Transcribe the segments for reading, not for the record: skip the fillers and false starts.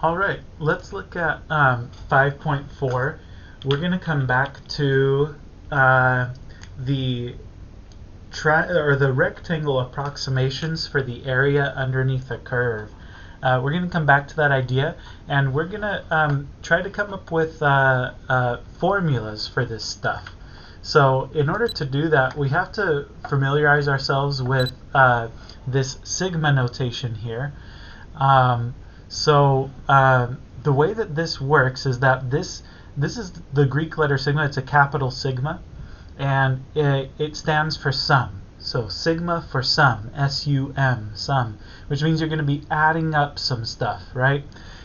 All right, let's look at 5.4. We're going to come back to the the rectangle approximations for the area underneath a curve. We're going to come back to that idea, and we're going to try to come up with formulas for this stuff. So in order to do that, we have to familiarize ourselves with this sigma notation here. The way that this works is that this is the Greek letter sigma. It's a capital sigma, and it stands for sum. So sigma for sum, S-U-M, sum, which means you're going to be adding up some stuff, right?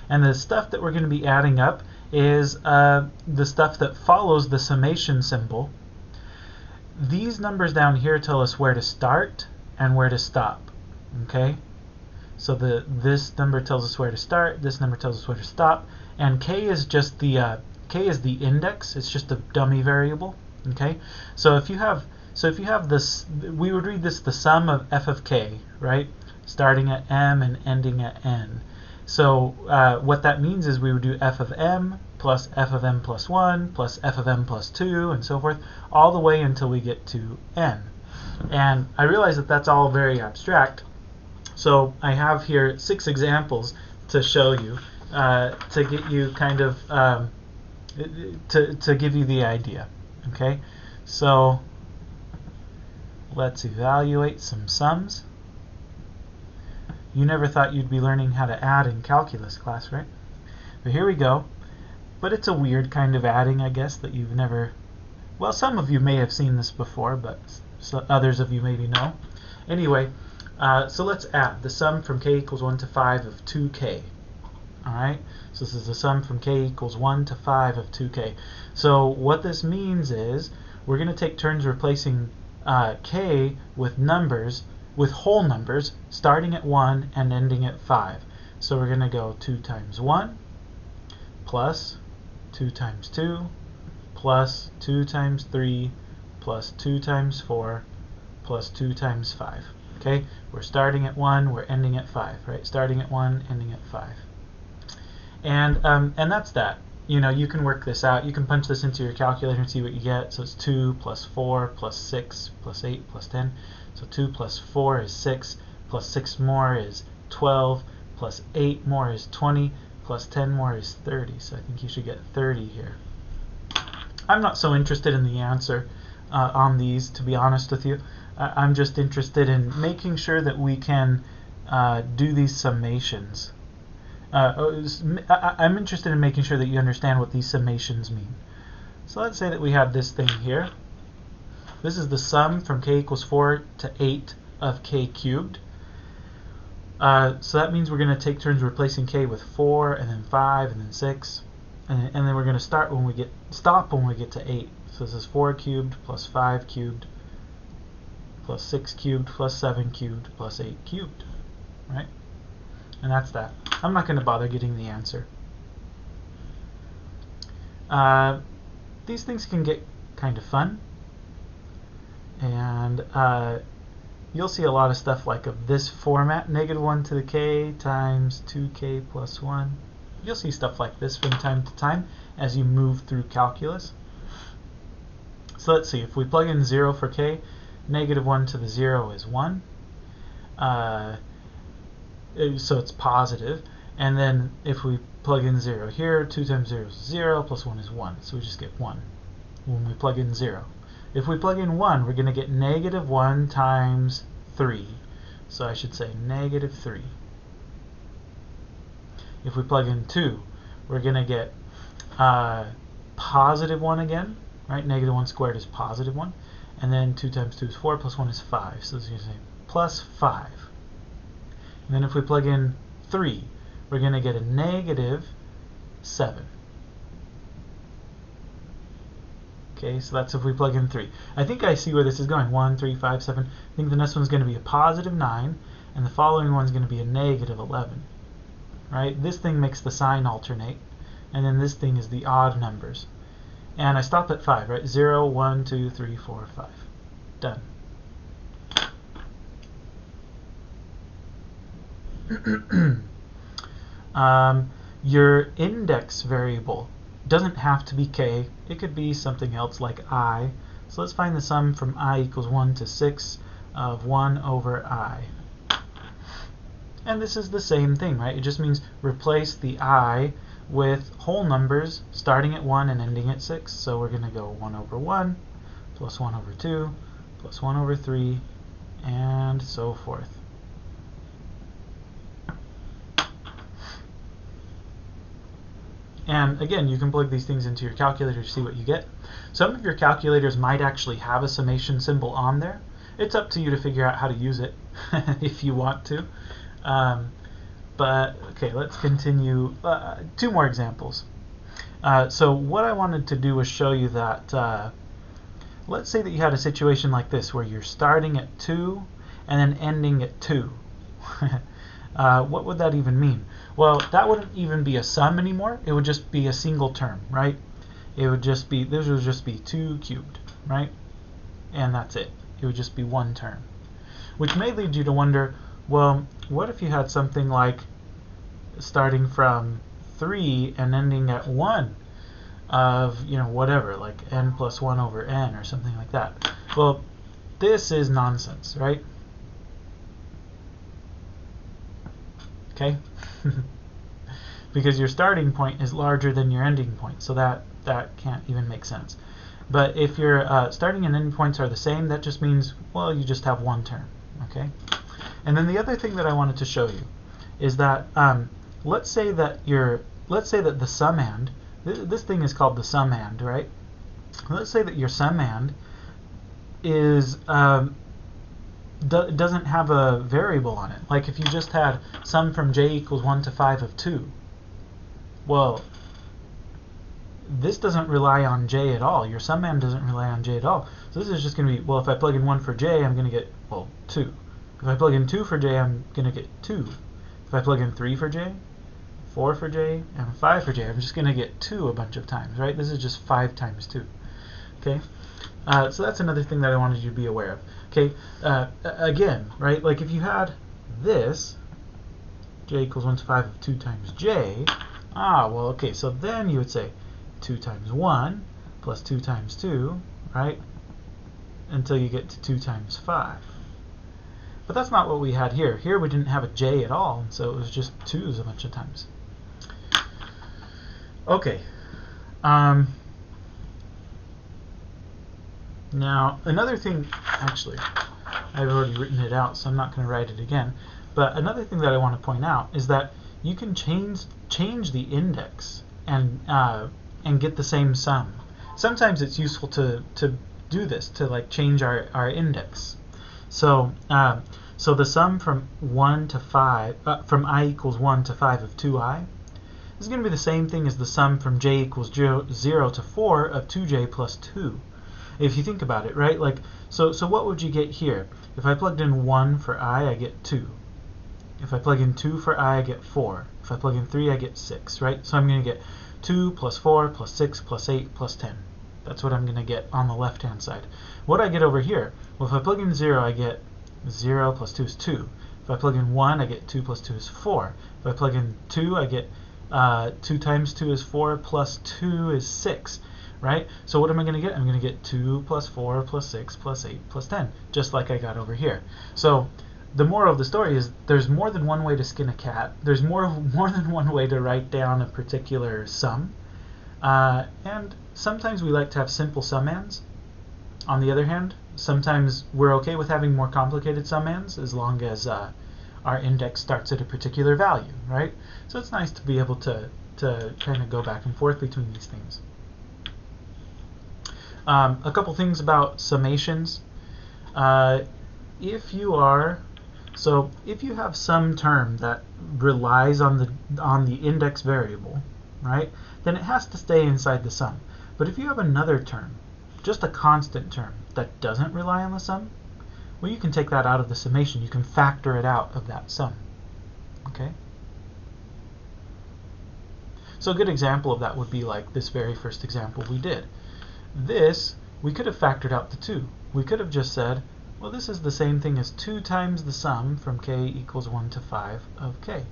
And the stuff that we're going to be adding up is the stuff that follows the summation symbol. These numbers down here tell us where to start and where to stop, okay? So this number tells us where to start, this number tells us where to stop, and k is just the index. It's just a dummy variable. Okay, so if you have this, we would read this the sum of f of k, right? Starting at m and ending at n. So what that means is we would do f of m plus f of m plus 1 plus f of m plus 2 and so forth, all the way until we get to n. And I realize that that's all very abstract, so I have here 6 examples to show you, to get you kind of to give you the idea. Okay, so let's evaluate some sums. You never thought you'd be learning how to add in calculus class, right? But here we go. But it's a weird kind of adding, I guess, that you've never... Well, some of you may have seen this before, but others of you maybe no. Anyway, so let's add the sum from k equals 1 to 5 of 2k. Alright, so this is the sum from k equals 1 to 5 of 2k. So what this means is we're going to take turns replacing k with numbers, with whole numbers, starting at 1 and ending at 5. So we're going to go 2 times 1 plus 2 times 2 plus 2 times 3 plus 2 times 4 plus 2 times 5. Okay, we're starting at 1, we're ending at 5, right? Starting at 1, ending at 5. And that's that. You know, you can work this out. You can punch this into your calculator and see what you get. So it's 2 plus 4 plus 6 plus 8 plus 10. So 2 plus 4 is 6, plus 6 more is 12, plus 8 more is 20, plus 10 more is 30. So I think you should get 30 here. I'm not so interested in the answer on these, to be honest with you. I'm just interested in making sure that we can do these summations. I'm interested in making sure that you understand what these summations mean. So let's say that we have this thing here. This is the sum from k equals 4 to 8 of k cubed. So that means we're going to take turns replacing k with 4 and then 5 and then 6. And then we're going to stop when we get to 8. So this is 4 cubed plus 5 cubed plus 6 cubed plus 7 cubed plus 8 cubed. Right? And that's that. I'm not going to bother getting the answer. These things can get kind of fun. And you'll see a lot of stuff like of this format, -1 to the k times 2k plus 1. You'll see stuff like this from time to time as you move through calculus. So let's see, if we plug in 0 for k, -1 to the 0 is 1. So it's positive. And then if we plug in 0 here, 2 times 0 is 0, plus 1 is 1. So we just get 1 when we plug in 0. If we plug in 1, we're going to get -1 times 3. So I should say -3. If we plug in 2, we're going to get positive 1 again, right? -1 squared is positive 1. And then 2 times 2 is 4, plus 1 is 5. So this is going to say plus 5. And then if we plug in 3, we're going to get a -7. Okay, so that's if we plug in 3. I think I see where this is going. 1, 3, 5, 7. I think the next one's going to be a positive 9, and the following one's going to be a -11. Right? This thing makes the sign alternate, and then this thing is the odd numbers. And I stop at 5, right? 0, 1, 2, 3, 4, 5. Done. your index variable doesn't have to be k. It could be something else like I. So let's find the sum from I equals 1 to 6 of 1 over I. And this is the same thing, right? It just means replace the I with whole numbers starting at 1 and ending at 6. So we're going to go 1 over 1 plus 1 over 2 plus 1 over 3 and so forth. And again, you can plug these things into your calculator to see what you get. Some of your calculators might actually have a summation symbol on there. It's up to you to figure out how to use it if you want to. But okay, let's continue. 2 more examples. So what I wanted to do was show you that let's say that you had a situation like this where you're starting at 2 and then ending at 2. What would that even mean? Well, that wouldn't even be a sum anymore. It would just be a single term, right? It would just be, this would just be 2 cubed, right? And that's it. It would just be one term. Which may lead you to wonder, well, what if you had something like starting from 3 and ending at 1 of, whatever, like n plus 1 over n or something like that? Well, this is nonsense, right? Okay? Because your starting point is larger than your ending point, so that can't even make sense. But if your starting and ending points are the same, that just means, well, you just have one term. Okay? And then the other thing that I wanted to show you is that let's say that the summand, this thing is called the summand, right? Let's say that your summand is doesn't have a variable on it. Like if you just had sum from j equals 1 to 5 of 2. Well, this doesn't rely on j at all. Your summand doesn't rely on j at all. So this is just going to be, well, if I plug in 1 for j, I'm going to get, well, 2. If I plug in 2 for j, I'm going to get 2. If I plug in 3 for j, 4 for j, and 5 for j, I'm just going to get 2 a bunch of times, right? This is just 5 times 2. Okay? So that's another thing that I wanted you to be aware of. Okay, again, right, like if you had this, j equals 1 to 5 of 2 times j, well, okay, so then you would say 2 times 1 plus 2 times 2, right, until you get to 2 times 5. But that's not what we had here. Here we didn't have a j at all, and so it was just 2's a bunch of times. Okay. Now, another thing, actually, I've already written it out, so I'm not going to write it again. But another thing that I want to point out is that you can change the index and get the same sum. Sometimes it's useful to do this, to like change our index. So so the sum from 1 to 5, from I equals 1 to 5 of 2i is going to be the same thing as the sum from j equals 0 to 4 of 2j plus 2. If you think about it, right? Like, so what would you get here? If I plugged in 1 for I get 2. If I plug in 2 for I get 4. If I plug in 3, I get 6, right? So I'm going to get 2 plus 4 plus 6 plus 8 plus 10. That's what I'm going to get on the left-hand side. What do I get over here? Well, if I plug in 0, I get 0 plus 2 is 2. If I plug in 1, I get 2 plus 2 is 4. If I plug in 2, I get 2 times 2 is 4 plus 2 is 6. Right? So what am I going to get? I'm going to get 2 plus 4 plus 6 plus 8 plus 10, just like I got over here. So the moral of the story is there's more than one way to skin a cat. There's more than one way to write down a particular sum. And sometimes we like to have simple summands. On the other hand, sometimes we're okay with having more complicated summands as long as our index starts at a particular value, right? So it's nice to be able to kind of go back and forth between these things. A couple things about summations. If you have some term that relies on the index variable, right, then it has to stay inside the sum. But if you have another term, just a constant term that doesn't rely on the sum, well, you can take that out of the summation. You can factor it out of that sum. Okay? So a good example of that would be like this very first example we did. This, we could have factored out the 2. We could have just said, well, this is the same thing as 2 times the sum from k equals 1 to 5 of k.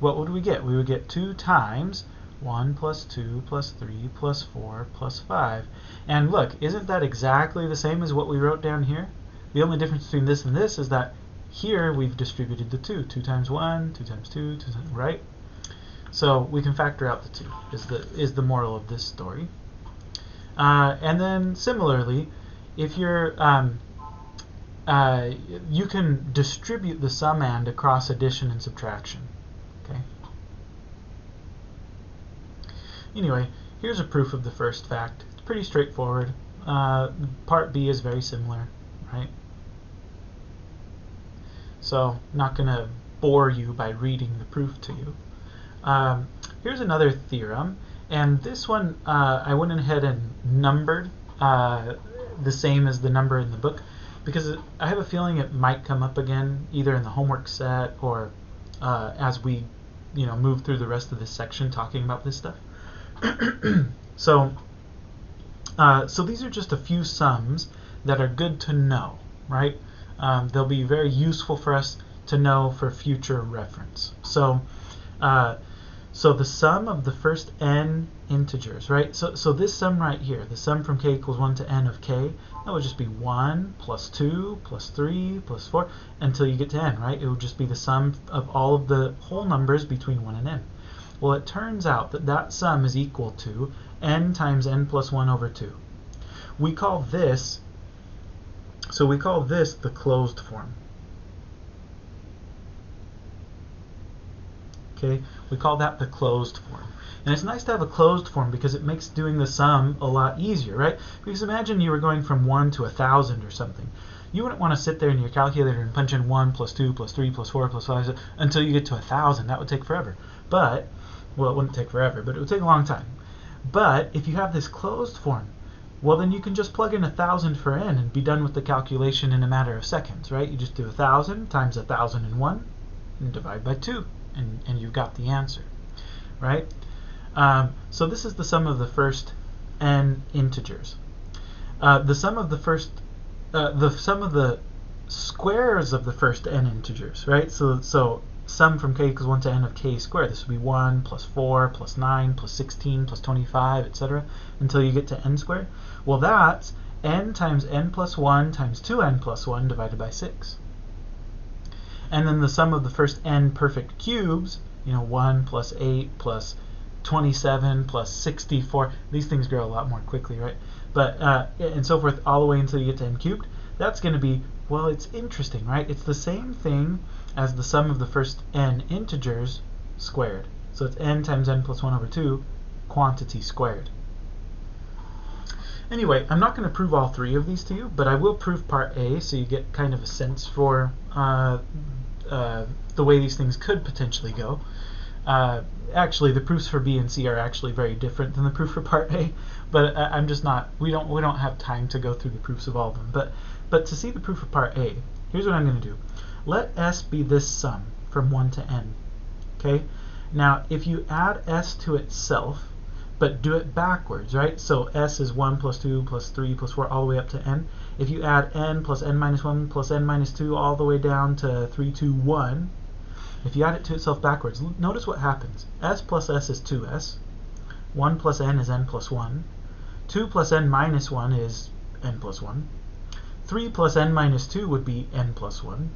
what would we get? We would get 2 times 1 plus 2 plus 3 plus 4 plus 5. And look, isn't that exactly the same as what we wrote down here? The only difference between this and this is that here we've distributed the 2. 2 times 1, 2 times 2, 2 times, right? So we can factor out the 2 is the moral of this story. And then similarly, if you're you can distribute the sum and across addition and subtraction. Okay. Anyway, here's a proof of the first fact. It's pretty straightforward. Part B is very similar, right? So, not going to bore you by reading the proof to you. Here's another theorem, and this one I went ahead and numbered the same as the number in the book, because I have a feeling it might come up again either in the homework set or as we move through the rest of this section talking about this stuff. So these are just a few sums that are good to know, right? They'll be very useful for us to know for future reference. So the sum of the first n integers, right? So this sum right here, the sum from k equals 1 to n of k, that would just be 1 plus 2 plus 3 plus 4 until you get to n, right? It would just be the sum of all of the whole numbers between 1 and n. Well, it turns out that that sum is equal to n times n plus 1 over 2. We call this the closed form. Okay, we call that the closed form. And it's nice to have a closed form because it makes doing the sum a lot easier, right? Because imagine you were going from 1 to 1,000 or something. You wouldn't want to sit there in your calculator and punch in 1 plus 2 plus 3 plus 4 plus 5 until you get to 1,000. That would take forever. But, well, it wouldn't take forever, but it would take a long time. But if you have this closed form, well, then you can just plug in 1,000 for n and be done with the calculation in a matter of seconds, right? You just do 1,000 times 1,001 and divide by 2, and you've got the answer, right? So this is the sum of the first n integers. The sum of the squares of the first n integers, right? So sum from k equals 1 to n of k squared. This would be 1 plus 4 plus 9 plus 16 plus 25, etc. until you get to n squared. Well, that's n times n plus 1 times 2n plus 1 divided by 6. And then the sum of the first n perfect cubes, 1 plus 8 plus 27 plus 64. These things grow a lot more quickly, right? But and so forth all the way until you get to n cubed. That's going to be, well, it's interesting, right? It's the same thing as the sum of the first n integers squared. So it's n times n plus 1 over 2, quantity squared. Anyway, I'm not going to prove all three of these to you, but I will prove part A so you get kind of a sense for the way these things could potentially go. Actually, the proofs for B and C are actually very different than the proof for part A, but I'm just not. We don't have time to go through the proofs of all of them. But to see the proof of part A, here's what I'm going to do. Let S be this sum from 1 to n. Okay. Now, if you add S to itself, but do it backwards, right? So S is 1 plus 2 plus 3 plus 4 all the way up to n. If you add n plus n minus 1 plus n minus 2 all the way down to 3, 2, 1, if you add it to itself backwards, notice what happens. S plus S is 2s. 1 plus n is n plus 1. 2 plus n minus 1 is n plus 1. 3 plus n minus 2 would be n plus 1.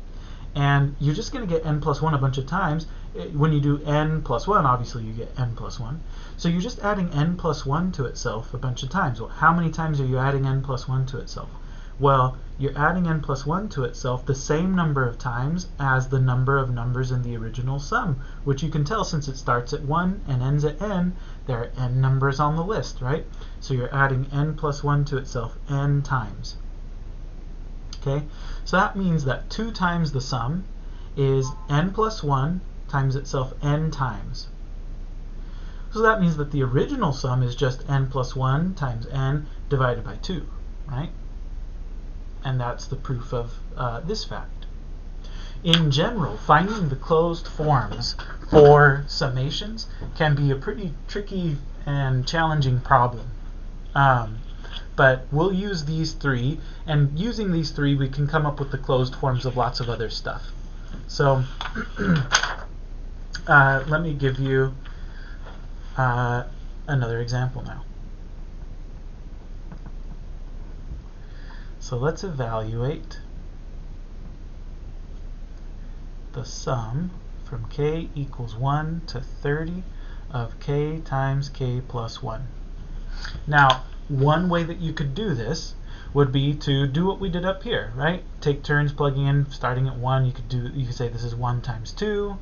And you're just going to get n plus 1 a bunch of times. When you do n plus 1, obviously you get n plus 1. So you're just adding n plus 1 to itself a bunch of times. Well, how many times are you adding n plus 1 to itself? Well, you're adding n plus 1 to itself the same number of times as the number of numbers in the original sum, which you can tell since it starts at 1 and ends at n, there are n numbers on the list, right? So you're adding n plus 1 to itself n times. Okay, so that means that 2 times the sum is n plus 1 times itself n times. So that means that the original sum is just n plus 1 times n divided by 2, right? And that's the proof of this fact. In general, finding the closed forms for summations can be a pretty tricky and challenging problem. But we'll use these three, and using these three we can come up with the closed forms of lots of other stuff. So let me give you another example now. So let's evaluate the sum from k equals 1 to 30 of k times k plus 1. Now, one way that you could do this would be to do what we did up here, right? Take turns plugging in, starting at 1. You could say this is 1 times 2.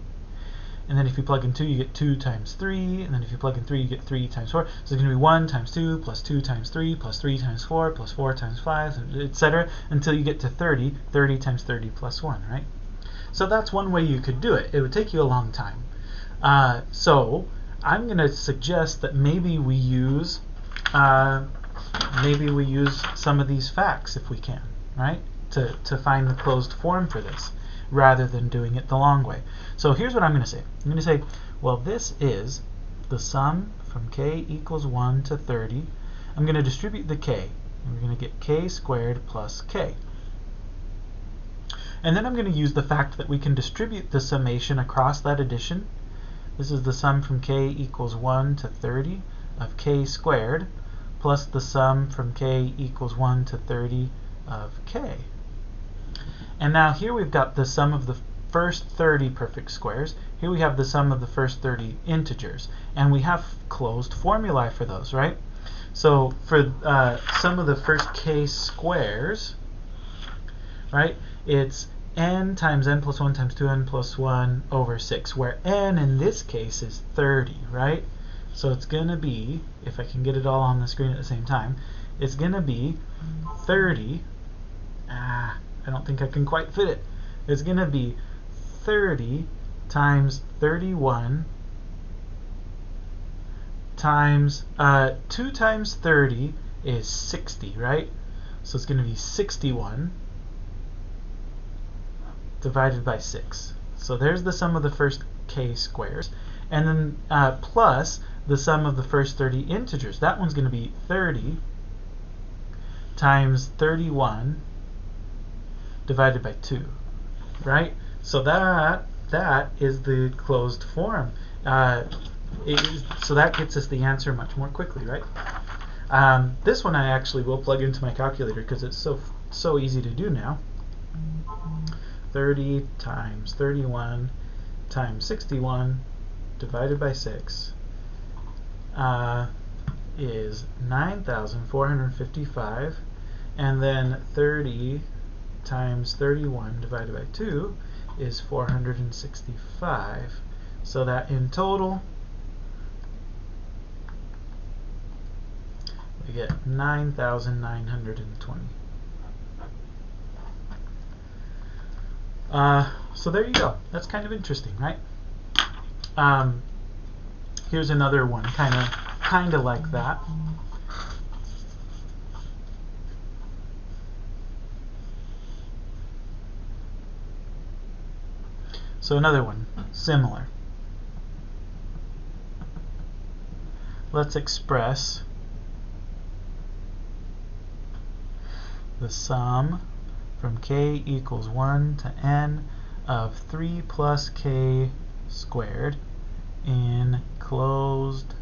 And then if you plug in 2, you get 2 times 3. And then if you plug in 3, you get 3 times 4. So it's going to be 1 times 2 plus 2 times 3 plus 3 times 4 plus 4 times 5, etc. until you get to 30. 30 times 30 plus 1, right? So that's one way you could do it. It would take you a long time. So I'm going to suggest that maybe we use some of these facts if we can, right? To find the closed form for this, rather than doing it the long way. So here's what I'm going to say. I'm going to say, well, this is the sum from k equals 1 to 30. I'm going to distribute the k, and we're going to get k squared plus k. And then I'm going to use the fact that we can distribute the summation across that addition. This is the sum from k equals 1 to 30 of k squared plus the sum from k equals 1 to 30 of k. And now here we've got the sum of the first 30 perfect squares. Here we have the sum of the first 30 integers. And we have closed formulae for those, right? So for sum of the first k squares, right, it's n times n plus 1 times 2n plus 1 over 6, where n in this case is 30, right? So it's going to be, if I can get it all on the screen at the same time, it's going to be 30. I don't think I can quite fit it. It's going to be 30 times 31 times 2 times 30 is 60, right? So it's going to be 61 divided by 6. So there's the sum of the first k squares. And then plus the sum of the first 30 integers. That one's going to be 30 times 31 divided by 2, right? So that is the closed form. So that gets us the answer much more quickly, right? This one I actually will plug into my calculator because it's so easy to do now. 30 times 31 times 61 divided by 6 is 9,455, and then 30 times 31 divided by 2 is 465. So that in total we get 9,920. So there you go. That's kind of interesting, right? Here's another one, kind of like that. So another one, similar. Let's express the sum from k equals 1 to n of 3 plus k squared in closed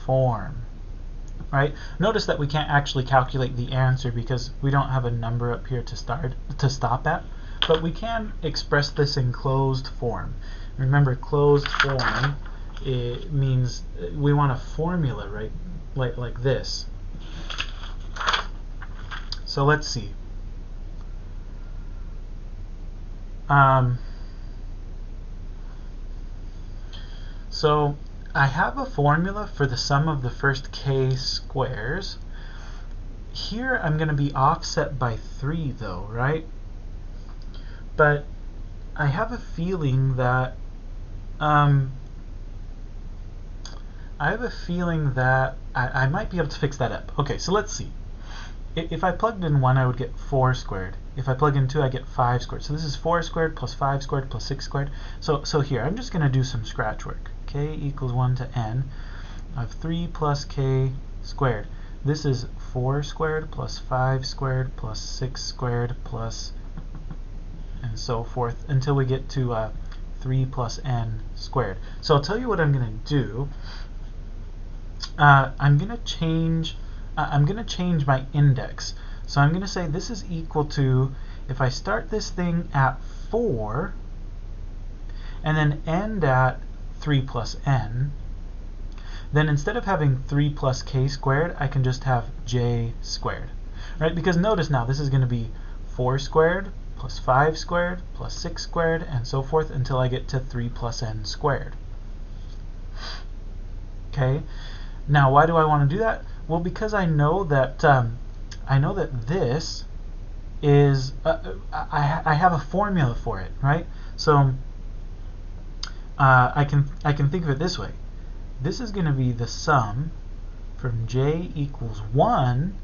form. Right? Notice that we can't actually calculate the answer because we don't have a number up here to stop at, but we can express this in closed form. Remember, closed form, it means we want a formula, right? Like this. So let's see. So I have a formula for the sum of the first k squares. Here I'm going to be offset by 3 though, right? But I have a feeling that I might be able to fix that up. Okay, so let's see. If I plugged in 1, I would get 4 squared. If I plug in 2, I get 5 squared. So this is 4 squared plus 5 squared plus 6 squared. So here, I'm just going to do some scratch work. K equals 1 to n of 3 plus k squared. This is 4 squared plus 5 squared plus 6 squared plus and so forth until we get to 3 plus n squared. So I'll tell you what I'm going to do. I'm going to change my index. So I'm going to say this is equal to, if I start this thing at 4 and then end at 3 plus n, then instead of having 3 plus k squared, I can just have j squared. Right? Because notice now, this is going to be 4 squared plus 5 squared plus 6 squared and so forth until I get to 3 plus n squared. Okay? Now, why do I want to do that? Well, because I know that this is I have a formula for it, right? So I can think of it this way. This is going to be the sum from j equals 1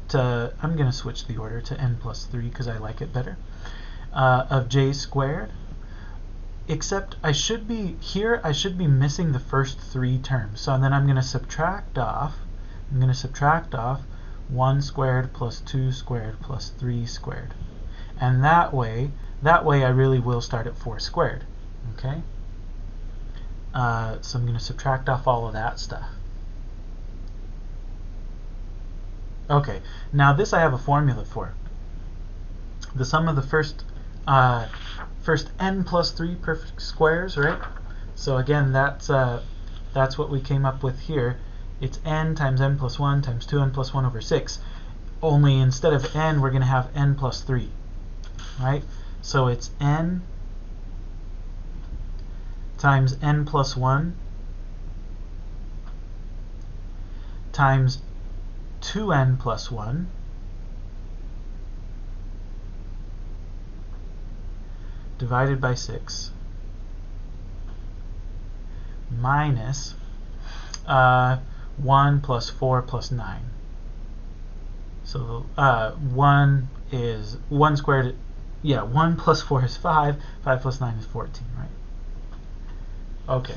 to, I'm going to switch the order to n plus 3 because I like it better, of j squared, except I should be missing the first 3 terms. So then I'm going to subtract off 1 squared plus 2 squared plus 3 squared. And that way I really will start at 4 squared. Okay? So I'm going to subtract off all of that stuff. Okay, now this I have a formula for. The sum of the first n plus 3 perfect squares, right? So again, that's what we came up with here. It's n times n plus 1 times 2n plus 1 over 6. Only instead of n, we're going to have n plus 3, right? So it's n times n plus 1 times 2n plus 1 divided by 6 minus 1 plus 4 plus 9. So 1 is 1 squared. Yeah, 1 plus 4 is 5. 5 plus 9 is 14, right? Okay.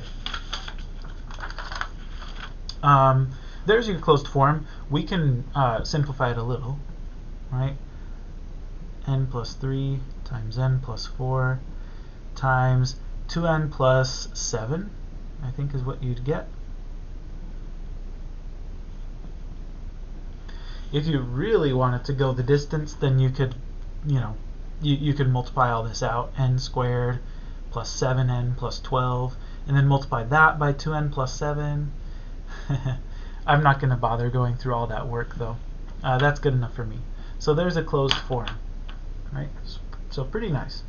There's your closed form. We can simplify it a little, right? N plus 3 times n plus 4 times 2n plus 7, I think is what you'd get. If you really wanted to go the distance, then you could, you could multiply all this out, n squared plus 7n plus 12, and then multiply that by 2n plus 7. I'm not going to bother going through all that work, though. That's good enough for me. So there's a closed form, right? So pretty nice.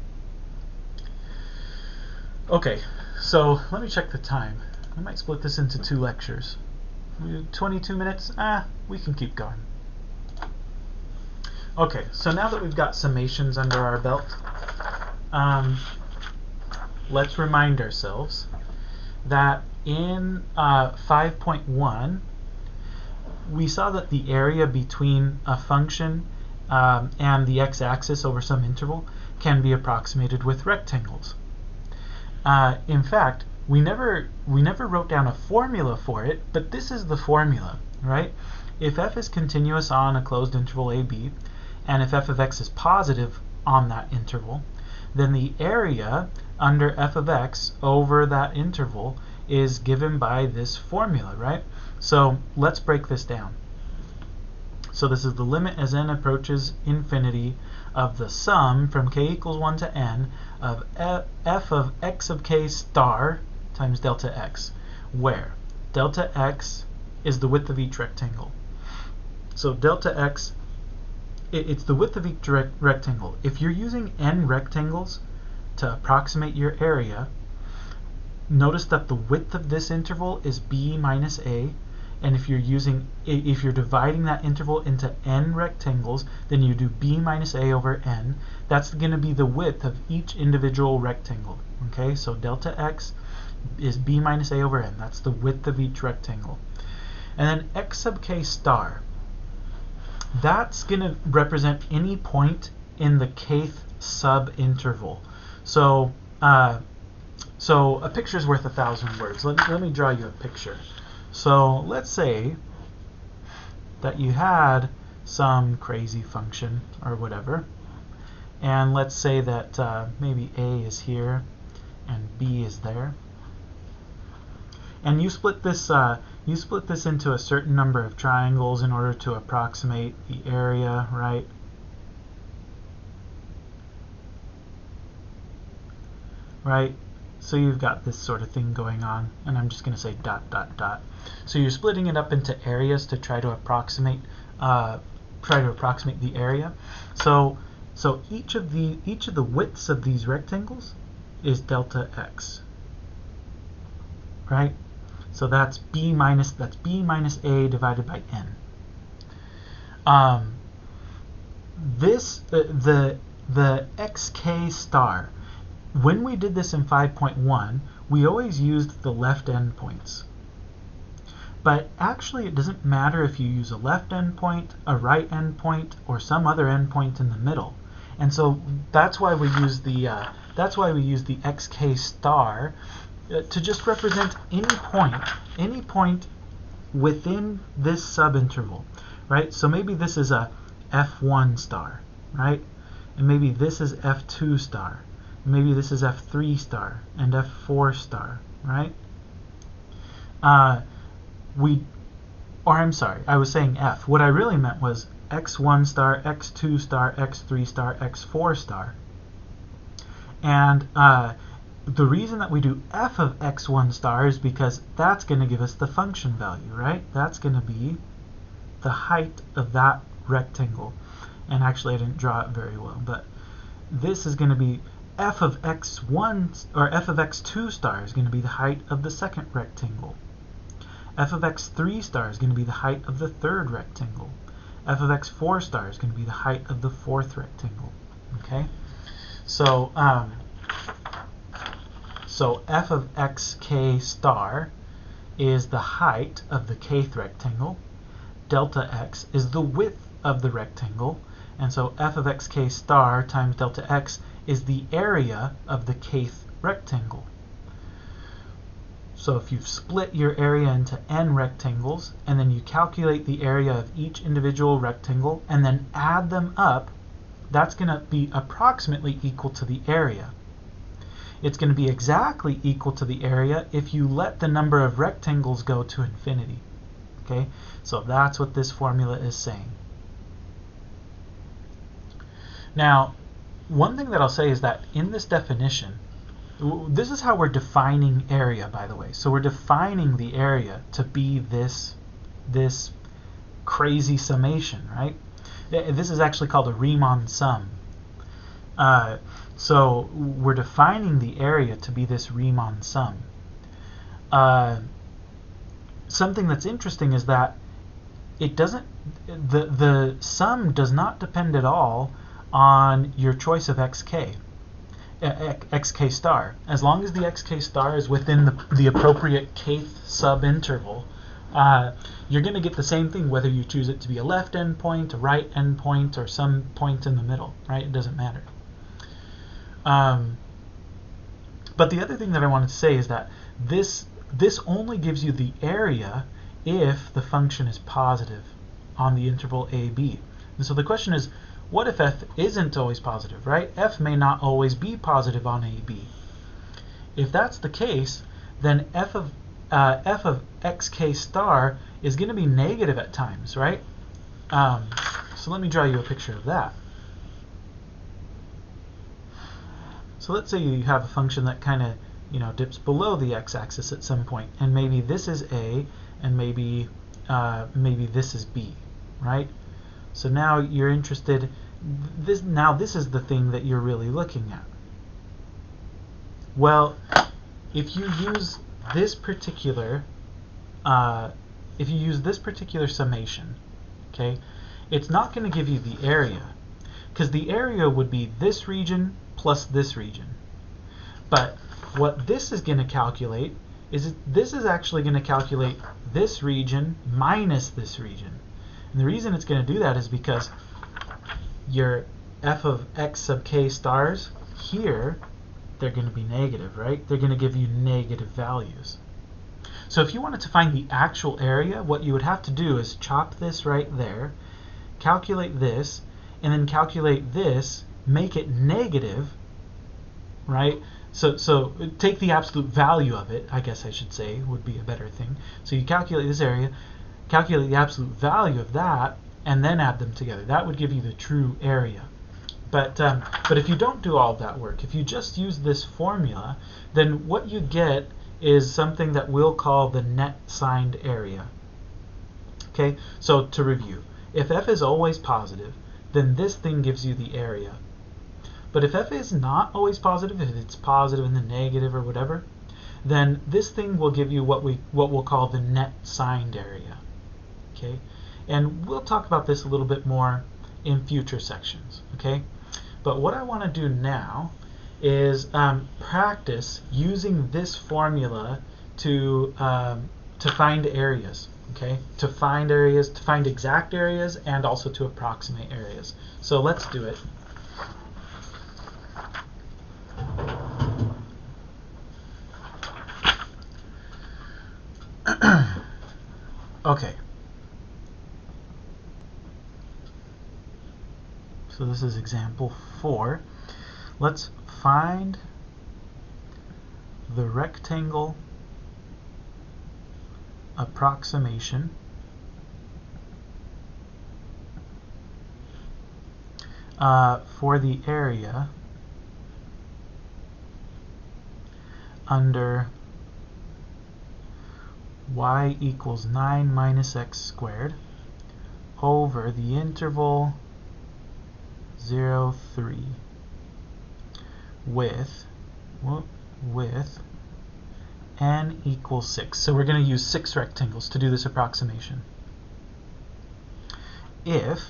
Okay, so let me check the time. I might split this into 2 lectures. 22 minutes? We can keep going. Okay, so now that we've got summations under our belt, let's remind ourselves that in 5.1, we saw that the area between a function and the x-axis over some interval can be approximated with rectangles. In fact, we never wrote down a formula for it, but this is the formula, right? If f is continuous on a closed interval ab, and if f of x is positive on that interval, then the area under f of x over that interval is given by this formula, right? So let's break this down. So this is the limit as n approaches infinity of the sum from k equals 1 to n of f of x of k star times delta x, where delta x is the width of each rectangle. So delta x, it's the width of each rectangle. If you're using n rectangles to approximate your area, notice that the width of this interval is b minus a, and if you're dividing that interval into n rectangles, then you do b minus a over n. That's going to be the width of each individual rectangle. Okay, so delta x is b minus a over n. That's the width of each rectangle. And then x sub k star, that's going to represent any point in the kth sub-interval. So a picture is worth 1,000 words. Let me draw you a picture. So let's say that you had some crazy function or whatever, and let's say that maybe a is here, and B is there. And you split this into a certain number of triangles in order to approximate the area, right? Right? So you've got this sort of thing going on, and I'm just going to say dot dot dot. So you're splitting it up into areas to try to approximate the area. So each of the widths of these rectangles is delta x. Right? So that's b minus a divided by n. The xk star. When we did this in 5.1, we always used the left endpoints. But actually, it doesn't matter if you use a left endpoint, a right endpoint, or some other endpoint in the middle. And so that's why we use the xk star to just represent any point within this subinterval, right? So maybe this is a f1 star, right? And maybe this is f2 star. Maybe this is f3 star and f4 star, right? I'm sorry, I was saying f. What I really meant was x1 star, x2 star, x3 star, x4 star. And the reason that we do f of x1 star is because that's going to give us the function value, right? That's going to be the height of that rectangle. And actually, I didn't draw it very well, but this is going to be f of x1 or f of x2 star is going to be the height of the second rectangle. F of x3 star is going to be the height of the third rectangle. F of x4 star is going to be the height of the fourth rectangle. Okay, so f of xk star is the height of the kth rectangle. Delta x is the width of the rectangle, and so f of xk star times delta x is the area of the kth rectangle. So if you've split your area into n rectangles, and then you calculate the area of each individual rectangle, and then add them up, that's going to be approximately equal to the area. It's going to be exactly equal to the area if you let the number of rectangles go to infinity. Okay, so that's what this formula is saying. Now, one thing that I'll say is that in this definition, this is how we're defining area, by the way. So we're defining the area to be this crazy summation, right? This is actually called a Riemann sum. So we're defining the area to be this Riemann sum. Something that's interesting is that it doesn't. The sum does not depend at all on your choice of xk star. As long as the xk star is within the appropriate kth subinterval, you're going to get the same thing whether you choose it to be a left endpoint, a right endpoint, or some point in the middle, right? It doesn't matter. But the other thing that I wanted to say is that this only gives you the area if the function is positive on the interval ab. And so the question is, what if f isn't always positive, right? F may not always be positive on AB. If that's the case, then f of xk star is going to be negative at times, right? So let me draw you a picture of that. So let's say you have a function that kind of dips below the x-axis at some point, and maybe this is a, and maybe this is b, right? So now you're interested. This is the thing that you're really looking at. Well, if you use this particular summation, okay, it's not going to give you the area, because the area would be this region plus this region. But what this is going to calculate is this is actually going to calculate this region minus this region. And the reason it's going to do that is because your f of x sub k stars here, they're going to be negative, right? They're going to give you negative values. So if you wanted to find the actual area, what you would have to do is chop this right there, calculate this, and then calculate this, make it negative, right? So take the absolute value of it, I guess I should say, would be a better thing. So you calculate this area, calculate the absolute value of that, and then add them together. That would give you the true area. But if you don't do all of that work, if you just use this formula, then what you get is something that we'll call the net signed area. Okay, so to review, if f is always positive, then this thing gives you the area. But if f is not always positive, if it's positive and then negative or whatever, then this thing will give you what we'll call the net signed area. Okay, and we'll talk about this a little bit more in future sections. Okay, but what I want to do now is practice using this formula to find areas. Okay, to find areas, to find exact areas, and also to approximate areas. So let's do it. Okay. So this is example 4. Let's find the rectangle approximation for the area under y equals 9 minus x squared over the interval 0, 3 with n equals 6. So we're going to use 6 rectangles to do this approximation. If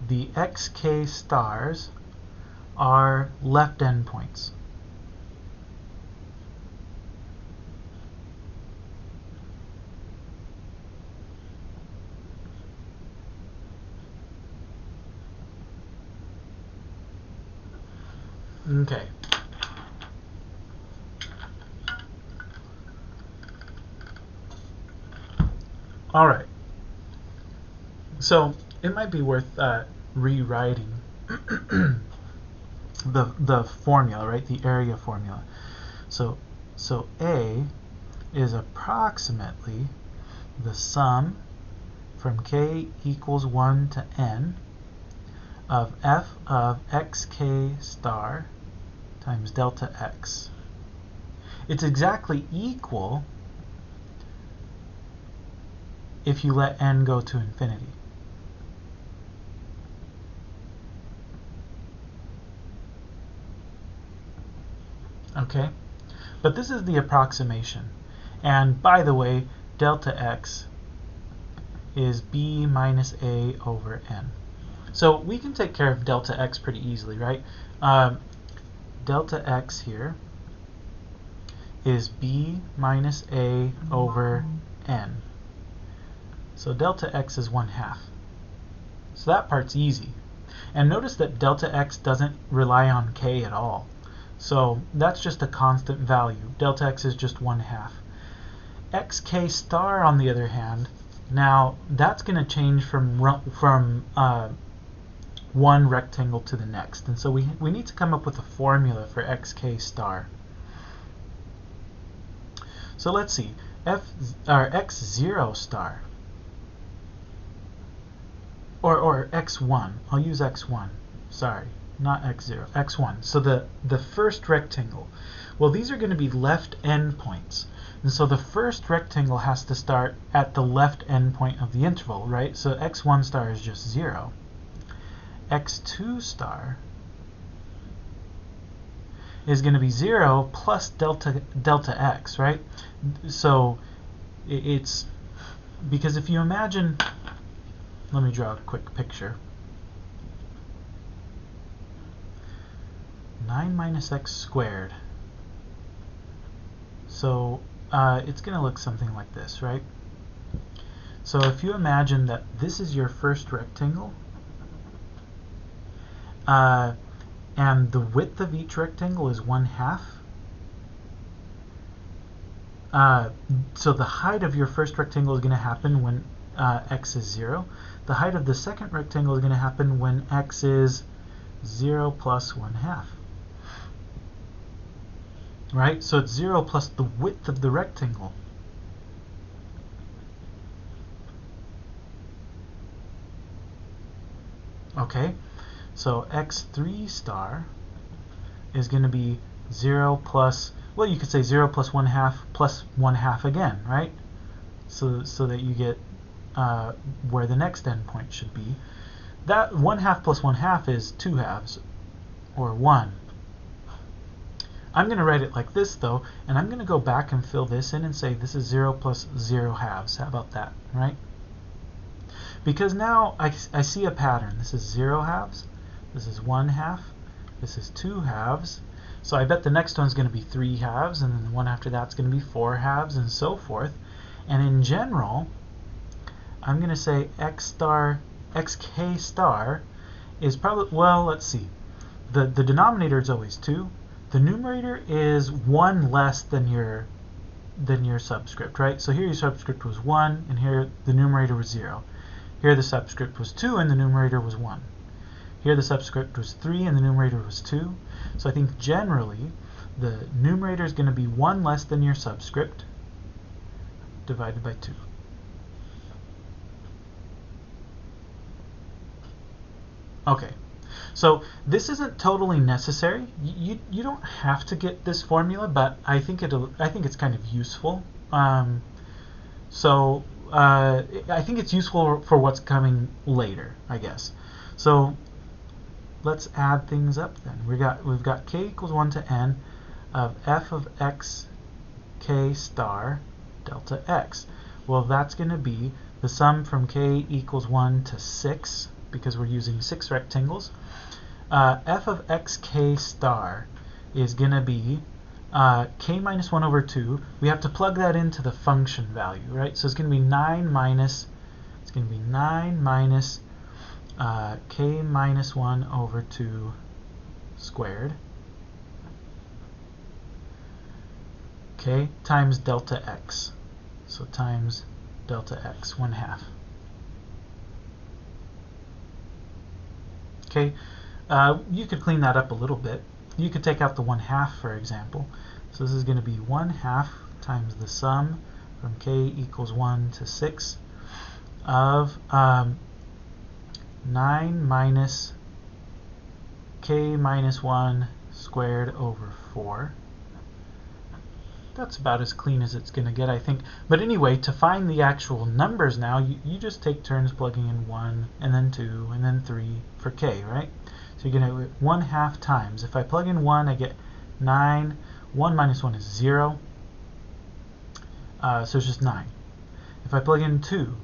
the xk stars are left endpoints, okay. All right. So it might be worth rewriting the formula, right? The area formula. So A is approximately the sum from k equals 1 to n of f of xk star times delta x. It's exactly equal if you let n go to infinity. Okay, but this is the approximation. And by the way, delta x is b minus a over n. So we can take care of delta x pretty easily, right? Delta x here is b minus a over n. So delta x is 1/2. So that part's easy. And notice that delta x doesn't rely on k at all. So that's just a constant value. Delta x is just 1/2. xk star, on the other hand, now that's going to change from one rectangle to the next. And so we need to come up with a formula for xk star. So let's see. x0 star, or x1. I'll use x1. Sorry, not x0. x1. So the first rectangle. Well, these are going to be left endpoints. And so the first rectangle has to start at the left endpoint of the interval, right? So x1 star is just 0. x2 star is going to be 0 plus delta x, right? So it's because if you imagine, let me draw a quick picture. 9 minus x squared. So it's going to look something like this, right? So if you imagine that this is your first rectangle, and the width of each rectangle is 1/2. So the height of your first rectangle is going to happen when x is 0. The height of the second rectangle is going to happen when x is 0 plus 1/2. Right? So it's 0 plus the width of the rectangle. Okay, so x3 star is going to be 0 plus, well, you could say 0 plus 1/2 plus 1/2 again, right? So that you get where the next endpoint should be. That 1/2 plus 1/2 is 2/2, or 1. I'm going to write it like this, though, and I'm going to go back and fill this in and say this is 0 plus 0/2. How about that, right? Because now I see a pattern. This is 0/2, this is 1/2, this is 2/2. So I bet the next one's going to be 3/2, and then the one after that's going to be 4/2, and so forth. And in general, I'm going to say xk star is probably, well, let's see. The denominator is always 2. The numerator is 1 less than your subscript, right? So here your subscript was 1, and here the numerator was 0. Here the subscript was 2, and the numerator was 1. Here the subscript was 3, and the numerator was 2. So I think generally the numerator is going to be 1 less than your subscript divided by 2. Okay, so this isn't totally necessary. You don't have to get this formula, but I think it's kind of useful. I think it's useful for what's coming later, I guess. So let's add things up then. We've got k equals 1 to n of f of x k star delta x. Well, that's going to be the sum from k equals 1 to 6, because we're using 6 rectangles. F of xk star is going to be k minus 1 over 2. We have to plug that into the function value, right? So it's going to be 9 minus k minus 1 over 2 squared, okay, times delta x. So times delta x, 1/2. Okay, you could clean that up a little bit. You could take out the 1/2, for example. So this is going to be 1/2 times the sum from k equals 1 to 6 of 9 minus k minus 1 squared over 4. That's about as clean as it's going to get, I think. But anyway, to find the actual numbers now, you just take turns plugging in 1, and then 2, and then 3 for k, right? So you're going to 1/2 times. If I plug in 1, I get 9. 1 minus 1 is 0. So it's just 9. If I plug in 2,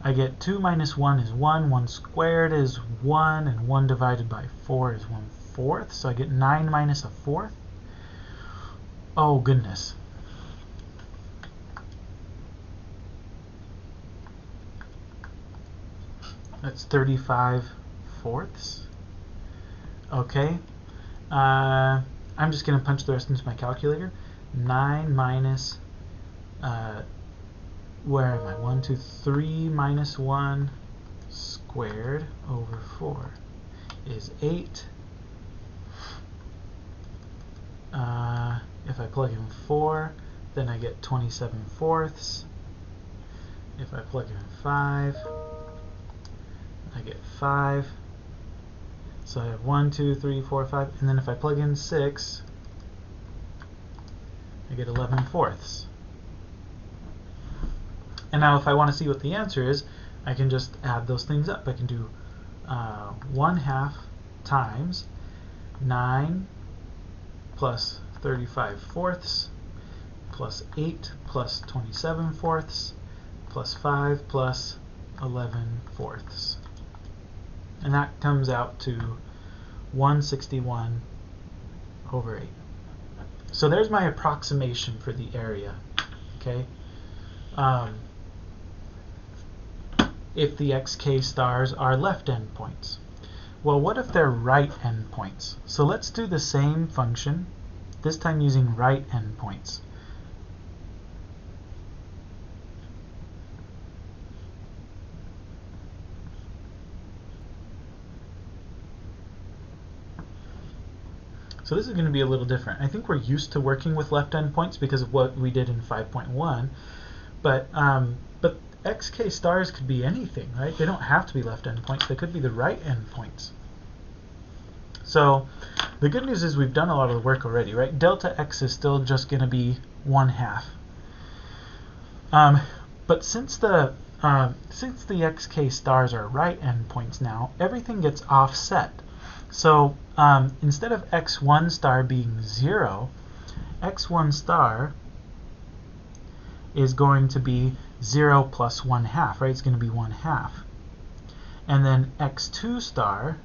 I get 2 minus 1 is 1. 1 squared is 1, and 1 divided by 4 is 1/4. So I get 9 minus 1/4. Oh, goodness. That's 35/4. Okay. I'm just going to punch the rest into my calculator. 9 minus, where am I? 1, 2, 3 minus 1 squared over 4 is 8. If I plug in 4, then I get 27/4. If I plug in 5, I get 5. So I have 1, 2, 3, 4, 5. And then if I plug in 6, I get 11/4. And now if I want to see what the answer is, I can just add those things up. I can do 1/2 times 9 plus 35/4 plus 8 plus 27/4 plus 5 plus 11/4. And that comes out to 161/8. So there's my approximation for the area. Okay. If the xk stars are left endpoints. Well, what if they're right endpoints? So let's do the same function, this time using right endpoints. So this is going to be a little different. I think we're used to working with left endpoints because of what we did in 5.1, but xk stars could be anything, right? They don't have to be left endpoints. They could be the right endpoints. So the good news is we've done a lot of the work already, right? Delta x is still just going to be 1/2. But since the xk stars are right endpoints now, everything gets offset. So instead of x1 star being 0, x1 star is going to be 0 plus 1/2, right? It's going to be 1/2. And then x2 star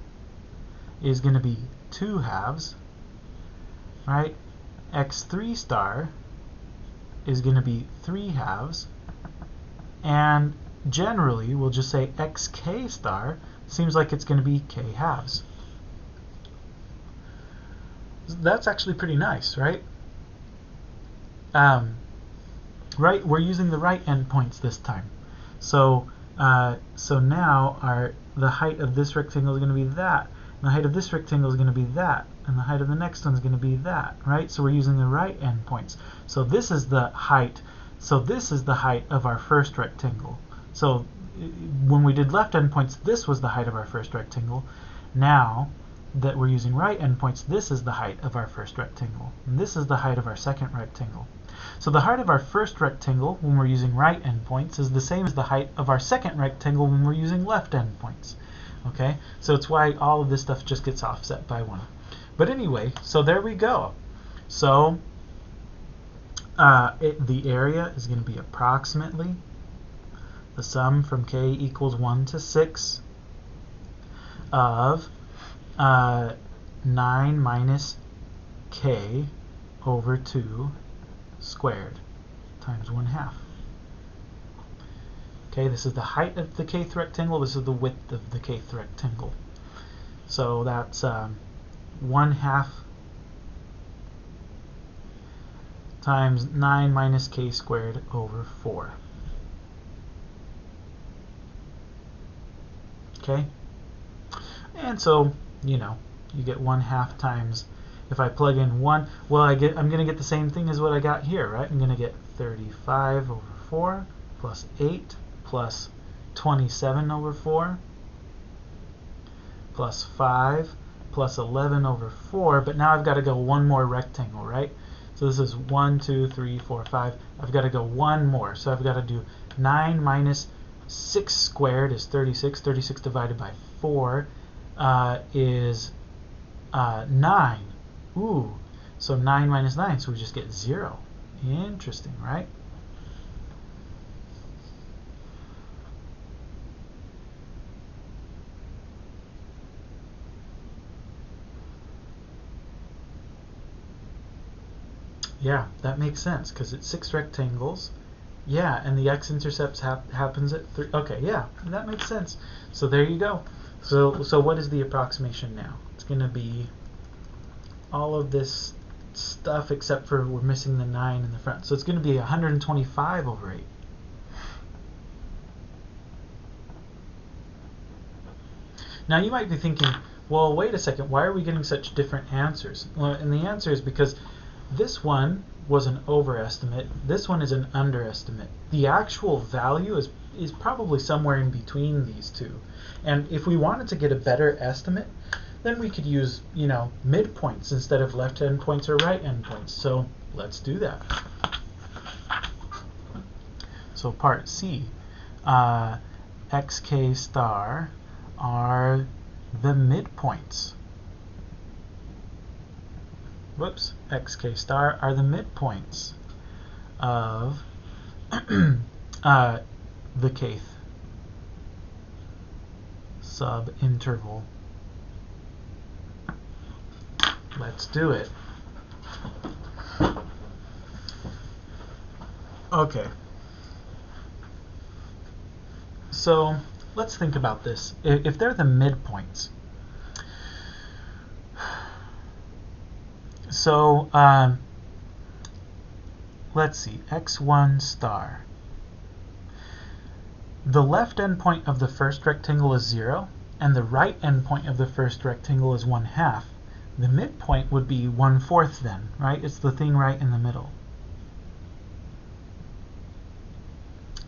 is going to be 2/2, right? x3 star is going to be 3/2. And generally, we'll just say xk star seems like it's going to be k/2. That's actually pretty nice, right? Right, we're using the right endpoints this time. So now the height of this rectangle is going to be that, and the height of this rectangle is going to be that, and the height of the next one is going to be that, right? So we're using the right endpoints. So this is the height. So this is the height of our first rectangle. So when we did left endpoints, this was the height of our first rectangle. Now that we're using right endpoints, this is the height of our first rectangle, and this is the height of our second rectangle. So the height of our first rectangle when we're using right endpoints is the same as the height of our second rectangle when we're using left endpoints. Okay, so it's why all of this stuff just gets offset by 1. But anyway, so there we go. So the area is going to be approximately the sum from k equals 1 to 6 of 9 minus k over 2 squared times 1/2. Okay, this is the height of the kth rectangle. This is the width of the kth rectangle. So that's 1/2 times 9 minus k squared over 4. Okay, and so you get 1/2 times. If I plug in 1, well, I'm going to get the same thing as what I got here, right? I'm going to get 35 over 4 plus 8 plus 27 over 4 plus 5 plus 11 over 4. But now I've got to go one more rectangle, right? So this is 1, 2, 3, 4, 5. I've got to go one more. So I've got to do 9 minus 6 squared is 36. 36 divided by 4 is 9. Ooh, so 9 minus 9, so we just get 0. Interesting, right? Yeah, that makes sense, because it's 6 rectangles. Yeah, and the x-intercept happens at 3. Okay, yeah, that makes sense. So there you go. So what is the approximation now? It's going to be all of this stuff except for we're missing the 9 in the front. So it's going to be 125 over 8. Now you might be thinking, well, wait a second, why are we getting such different answers? Well, and the answer is because this one was an overestimate, this one is an underestimate. The actual value is probably somewhere in between these two. And if we wanted to get a better estimate, then we could use, midpoints instead of left endpoints or right endpoints. So let's do that. So part C, xk star are the midpoints. Whoops, xk star are the midpoints of the kth subinterval. Let's do it. Okay. So let's think about this. If they're the midpoints, so let's see, x1 star. The left endpoint of the first rectangle is 0, and the right endpoint of the first rectangle is 1/2. The midpoint would be 1/4 then, right? It's the thing right in the middle.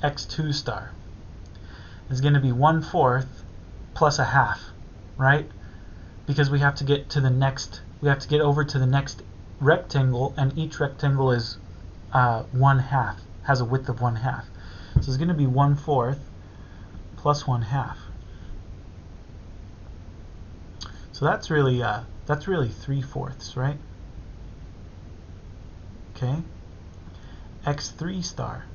x2 star is going to be 1/4 plus a half, right? Because we have to get to the next, we have to get over to the next rectangle, and each rectangle is 1/2, has a width of 1/2. So it's going to be 1/4 plus 1/2. So that's really 3/4, right? Okay. x3 star.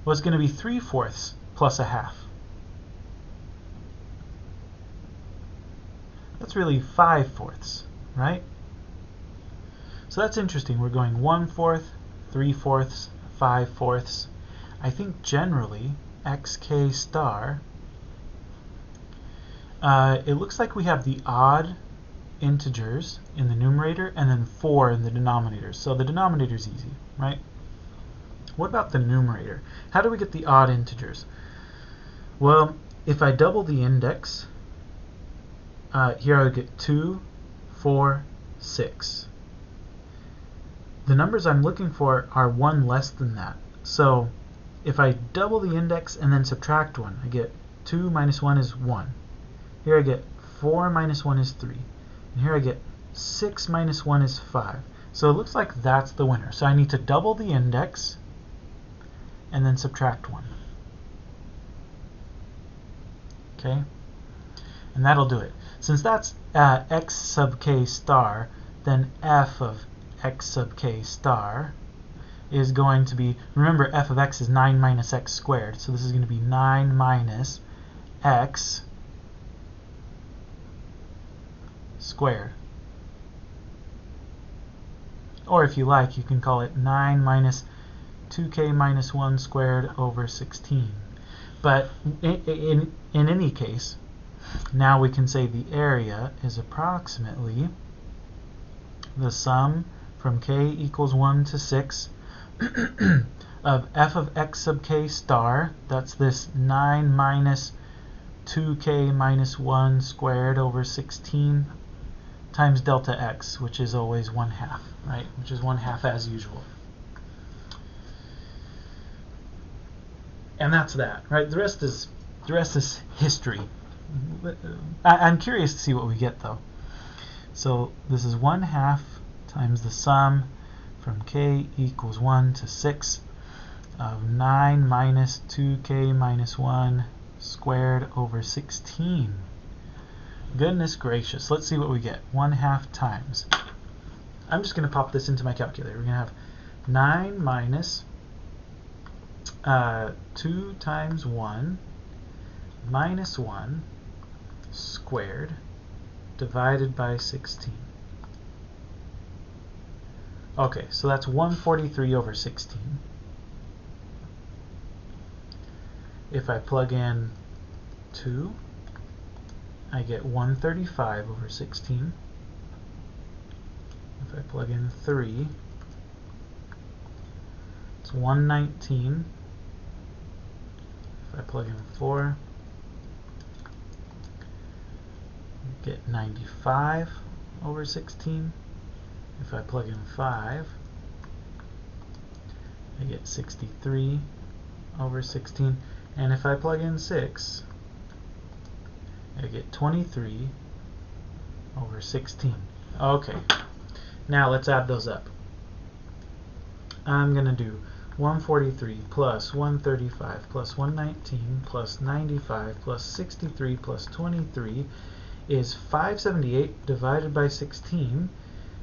Well, it's going to be 3/4 plus a half. That's really 5/4, right? So that's interesting. We're going 1/4, 3/4, 5/4. I think generally xk star, it looks like we have the odd integers in the numerator and then 4 in the denominator. So the denominator is easy, right? What about the numerator? How do we get the odd integers? Well, if I double the index, here I would get 2, 4, 6. The numbers I'm looking for are 1 less than that. So if I double the index and then subtract 1, I get 2 minus 1 is 1. Here I get 4 minus 1 is 3. And here I get 6 minus 1 is 5. So it looks like that's the winner. So I need to double the index and then subtract 1. Okay? And that'll do it. Since that's x sub k star, then f of x sub k star is going to be, remember f of x is 9 minus x squared, so this is going to be 9 minus x squared. Or if you like, you can call it 9 minus 2k minus 1 squared over 16. But in any case, now we can say the area is approximately the sum from k equals 1 to 6 of f of x sub k star, that's this 9 minus 2k minus 1 squared over 16, times delta x, which is always 1/2, right? Which is 1/2 as usual. And that's that, right? The rest is history. I'm curious to see what we get though. So this is 1/2 times the sum from k equals 1 to 6 of 9 minus 2k minus 1 squared over 16. Goodness gracious. Let's see what we get. 1/2 times. I'm just going to pop this into my calculator. We're going to have 9 minus 2 times 1 minus 1 squared divided by 16. Okay, so that's 143 over 16. If I plug in 2, I get 135 over 16. If I plug in 3, it's 119. If I plug in 4, I get 95 over 16. If I plug in 5, I get 63 over 16. And if I plug in 6, I get 23 over 16. Okay, now let's add those up. I'm going to do 143 plus 135 plus 119 plus 95 plus 63 plus 23 is 578 divided by 16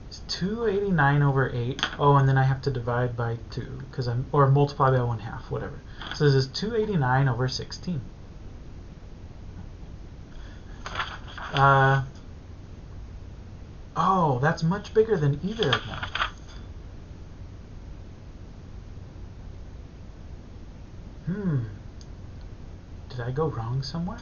is 289 over 8. Oh, and then I have to divide by 2 because or multiply by 1/2, whatever. So this is 289 over 16. Oh, that's much bigger than either of them. Did I go wrong somewhere?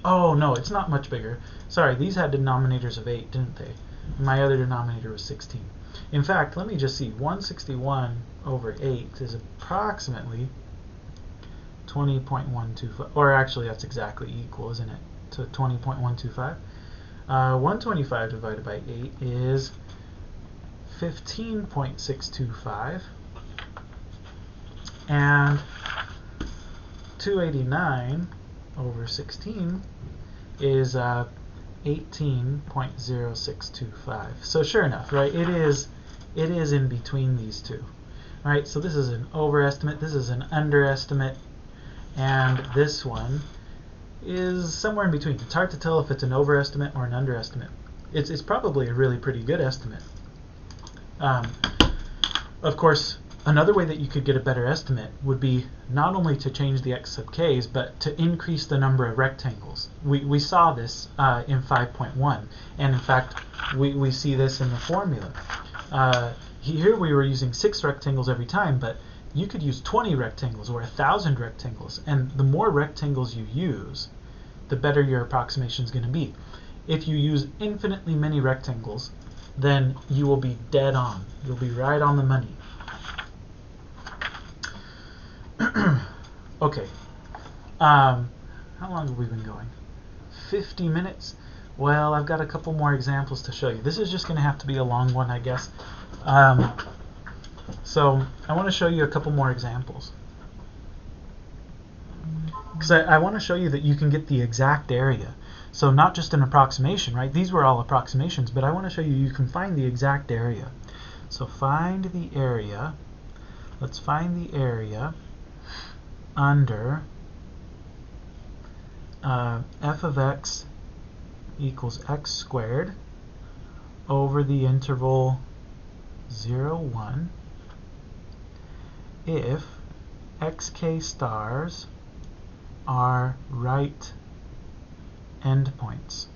Oh, no, it's not much bigger. Sorry, these had denominators of 8, didn't they? My other denominator was 16. In fact, let me just see. 161 over 8 is approximately 20.125. Or actually, that's exactly equal, isn't it? to 20.125. 125 divided by 8 is 15.625. And 289 over 16 is 18.0625. So sure enough, right, it is in between these two. All right, so this is an overestimate, this is an underestimate, and this one is somewhere in between. It's hard to tell if it's an overestimate or an underestimate. It's probably a really pretty good estimate. Of course, another way that you could get a better estimate would be not only to change the x sub k's, but to increase the number of rectangles. We saw this in 5.1, and in fact, we see this in the formula. Here we were using 6 rectangles every time, but you could use 20 rectangles or 1,000 rectangles, and the more rectangles you use, the better your approximation is going to be. If you use infinitely many rectangles, then you will be dead on. You'll be right on the money. Okay. How long have we been going? 50 minutes? Well, I've got a couple more examples to show you. This is just going to have to be a long one, I guess. So I want to show you a couple more examples. Because I want to show you that you can get the exact area. So not just an approximation, right? These were all approximations, but I want to show you you can find the exact area. So find the area. Let's find the area under f of x equals x squared over the interval 0, 1 if xk stars are right endpoints.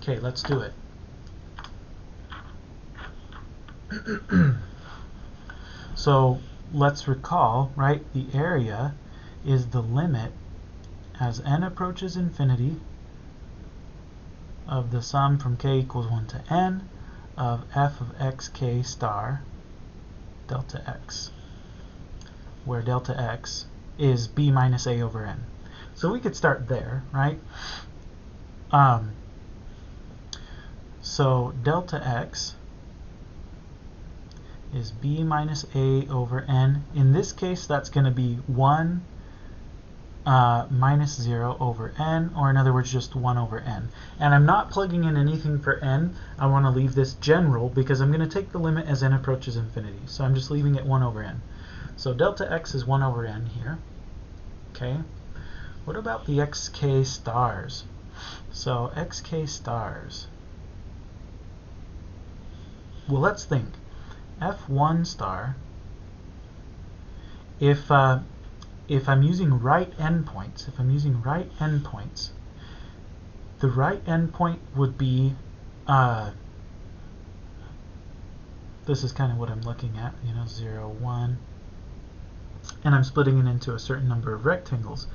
Okay, let's do it. So let's recall, right, the area is the limit as n approaches infinity of the sum from k equals 1 to n of f of xk star delta x, where delta x is b minus a over n. So we could start there, right? So delta x is b minus a over n. In this case, that's going to be 1 minus 0 over n, or in other words, just 1 over n. And I'm not plugging in anything for n. I want to leave this general because I'm going to take the limit as n approaches infinity. So I'm just leaving it 1 over n. So delta x is 1 over n here. Okay. What about the xk stars? So xk stars. Well, let's think. f1 star, if I'm using right endpoints, the right endpoint would be, this is kind of what I'm looking at, 0, 1, and I'm splitting it into a certain number of rectangles,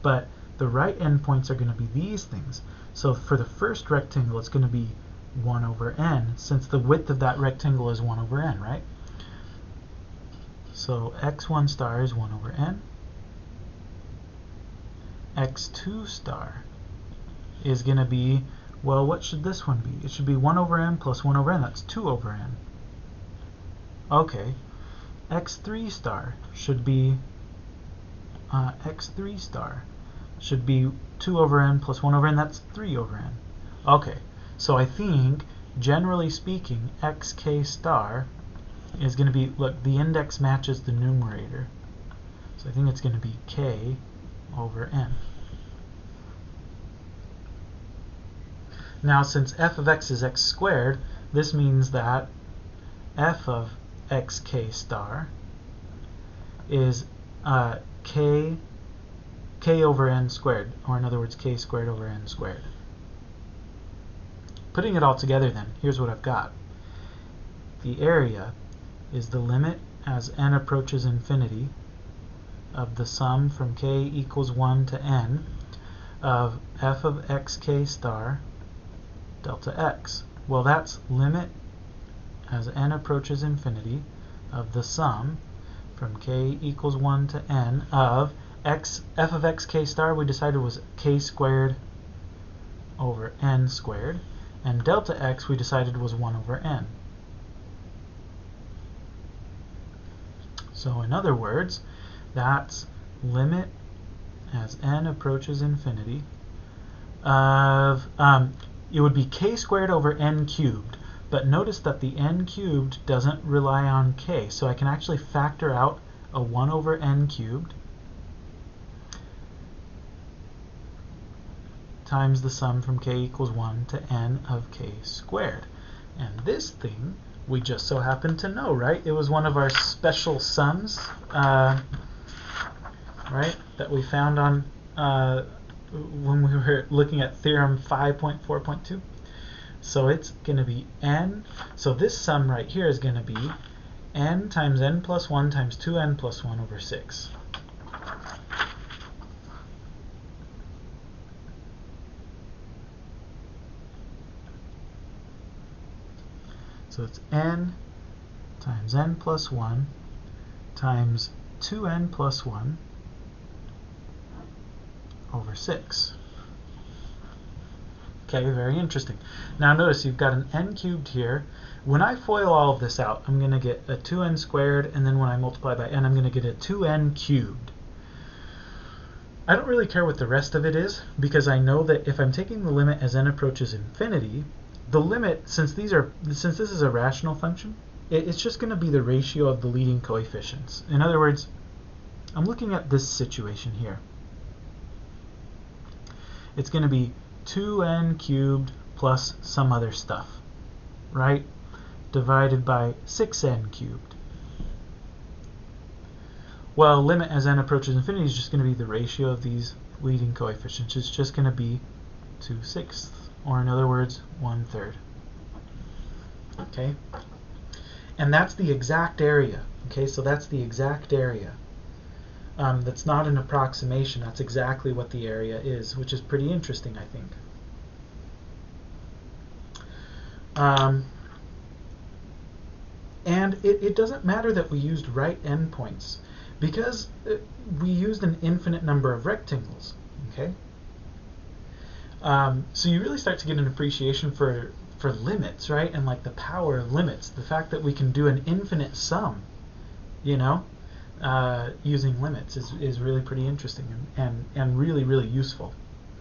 but the right endpoints are going to be these things. So for the first rectangle, it's going to be 1 over n, since the width of that rectangle is 1 over n, right? So x1 star is 1 over n. x2 star is going to be, well, what should this one be? It should be 1 over n plus 1 over n. That's 2 over n. Okay. x3 star should be 2 over n plus 1 over n. That's 3 over n. Okay. So I think, generally speaking, xk star is going to be, look, the index matches the numerator. So I think it's going to be k over n. Now, since f of x is x squared, this means that f of xk star is k over n squared, or in other words, k squared over n squared. Putting it all together then, here's what I've got. The area is the limit as n approaches infinity of the sum from k equals 1 to n of f of xk star delta x. Well, that's limit as n approaches infinity of the sum from k equals 1 to n of f of x k star we decided was k squared over n squared, and delta x we decided was 1 over n. So in other words, that's limit as n approaches infinity of, it would be k squared over n cubed, but notice that the n cubed doesn't rely on k, so I can actually factor out a 1 over n cubed times the sum from k equals 1 to n of k squared. And this thing we just so happen to know, right? It was one of our special sums, right, that we found on when we were looking at theorem 5.4.2. So it's going to be n. So this sum right here is going to be n times n plus 1 times 2n plus 1 over 6. So it's n times n plus 1 times 2n plus 1 over 6. Okay, very interesting. Now notice you've got an n cubed here. When I FOIL all of this out, I'm going to get a 2n squared, and then when I multiply by n, I'm going to get a 2n cubed. I don't really care what the rest of it is, because I know that if I'm taking the limit as n approaches infinity, the limit, since this is a rational function, it's just going to be the ratio of the leading coefficients. In other words, I'm looking at this situation here. It's going to be 2n cubed plus some other stuff, right? Divided by 6n cubed. Well, limit as n approaches infinity is just going to be the ratio of these leading coefficients. It's just going to be 2/6, or in other words, 1/3. Okay? And that's the exact area. Okay, so that's the exact area. That's not an approximation. That's exactly what the area is, which is pretty interesting, I think. And it doesn't matter that we used right endpoints, because we used an infinite number of rectangles. Okay. So you really start to get an appreciation for limits, right? And like the power of limits, the fact that we can do an infinite sum, you know, using limits is really pretty interesting and really, really useful.